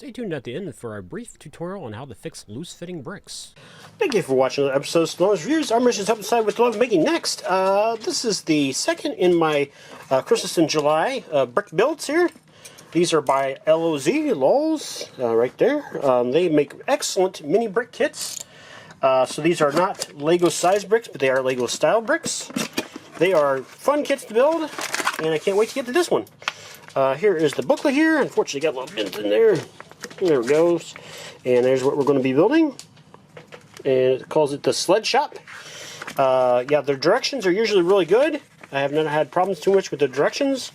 Stay tuned at the end for a brief tutorial on how to fix loose-fitting bricks. Thank you for watching another episode of Stone's Reviews. Our mission is to help decide what to love making next. This is the second in my Christmas in July brick builds here. These are by LOZ, right there. They make excellent mini brick kits. So these are not Lego size bricks, but they are Lego style bricks. They are fun kits to build, and I can't wait to get to this one. Here is the booklet here. Unfortunately, got a little bit in there. There it goes. And there's what we're going to be building. And it calls it the SLED Shop. Yeah, their directions are usually really good. I have not had problems too much with the directions.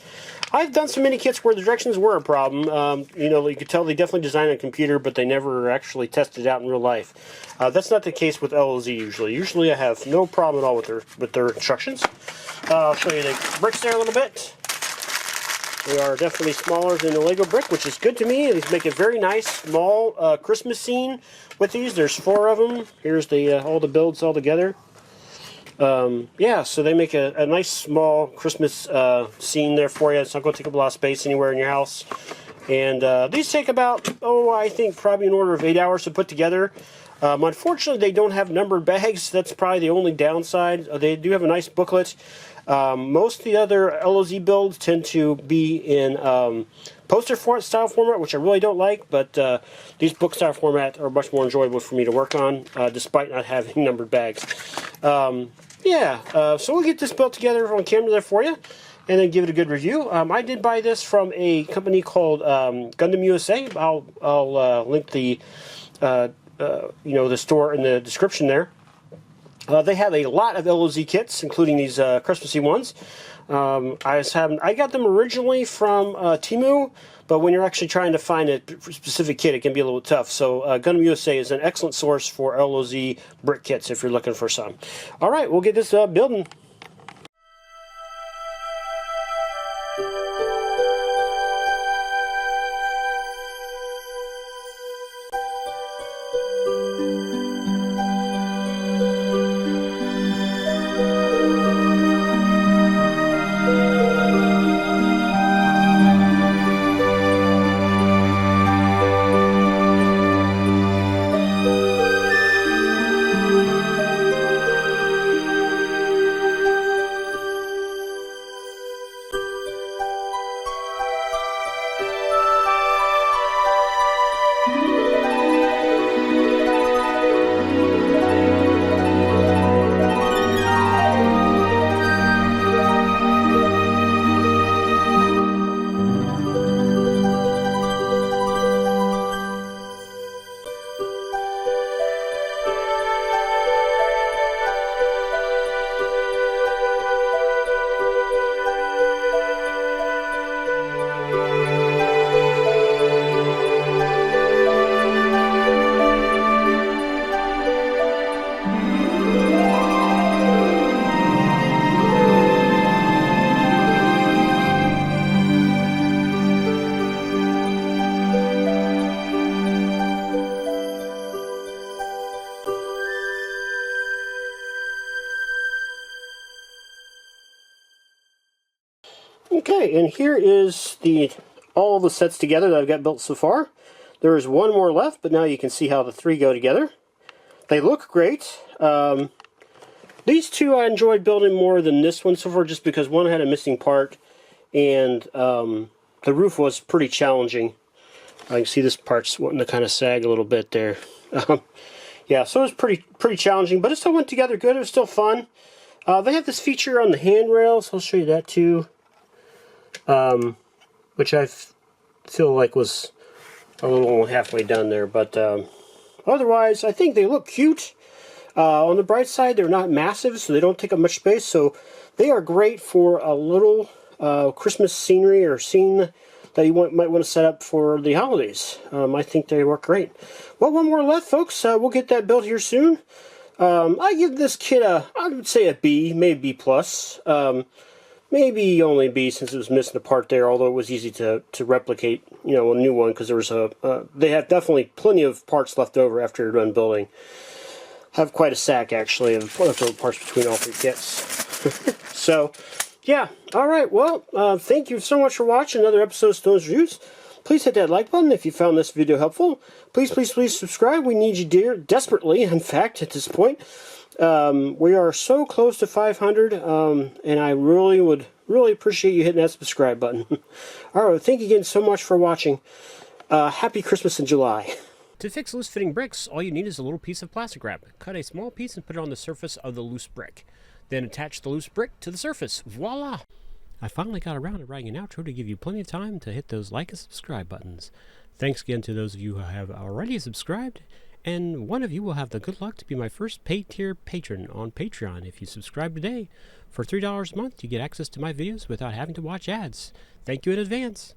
I've done some mini kits where the directions were a problem. You know, you could tell they definitely designed on a computer, but they never actually tested it out in real life. That's not the case with LOZ usually. Usually I have no problem at all with their instructions. I'll show you the bricks there a little bit. They are definitely smaller than the Lego brick, which is good to me. These make a very nice, small Christmas scene with these. There's 4 of them. Here's the all the builds all together. Yeah, so they make a nice, small Christmas scene there for you. It's not going to take up a lot of space anywhere in your house. And these take about, I think probably an order of 8 hours to put together. Unfortunately, they don't have numbered bags. That's probably the only downside. They do have a nice booklet. Most of the other LOZ builds tend to be in poster style format, which I really don't like, but these book style format are much more enjoyable for me to work on, despite not having numbered bags. Yeah, so we'll get this built together on camera there for you, and then give it a good review. I did buy this from a company called Gundam USA. I'll link the the store in the description there. They have a lot of LOZ kits, including these Christmassy ones. I got them originally from Temu, but when you're actually trying to find a specific kit, it can be a little tough. So Gundam USA is an excellent source for LOZ brick kits if you're looking for some. All right, we'll get this building. Okay, and here is all the sets together that I've got built so far. There is one more left, but now you can see how the 3 go together. They look great. These 2 I enjoyed building more than this one so far, just because one had a missing part, and the roof was pretty challenging. I can see this part's wanting to kind of sag a little bit there. Yeah, so it was pretty challenging, but it still went together good. It was still fun. They have this feature on the handrails. I'll show you that too. Which I feel like was a little halfway done there, but otherwise I think they look cute. On the bright side, they're not massive, so they don't take up much space, so they are great for a little Christmas scenery or scene that you might want to set up for the holidays. I think they work great. Well, one more left, folks. We'll get that built here soon. I give this kit I would say a B, maybe B+. Maybe only B since it was missing a part there, although it was easy to replicate, a new one, because there was they have definitely plenty of parts left over after you're done building. I have quite a sack, actually, of leftover parts between all 3 kits. So, yeah. All right, well, thank you so much for watching another episode of Stone's Reviews. Please hit that like button if you found this video helpful. Please, please, please subscribe. We need you desperately, in fact, at this point. We are so close to 500, and I would really appreciate you hitting that subscribe button. Alright, thank you again so much for watching. Happy Christmas in July. To fix loose-fitting bricks, all you need is a little piece of plastic wrap. Cut a small piece and put it on the surface of the loose brick. Then attach the loose brick to the surface. Voila! I finally got around to writing an outro to give you plenty of time to hit those like and subscribe buttons. Thanks again to those of you who have already subscribed, and one of you will have the good luck to be my first paid tier patron on Patreon if you subscribe today. For $3 a month, you get access to my videos without having to watch ads. Thank you in advance.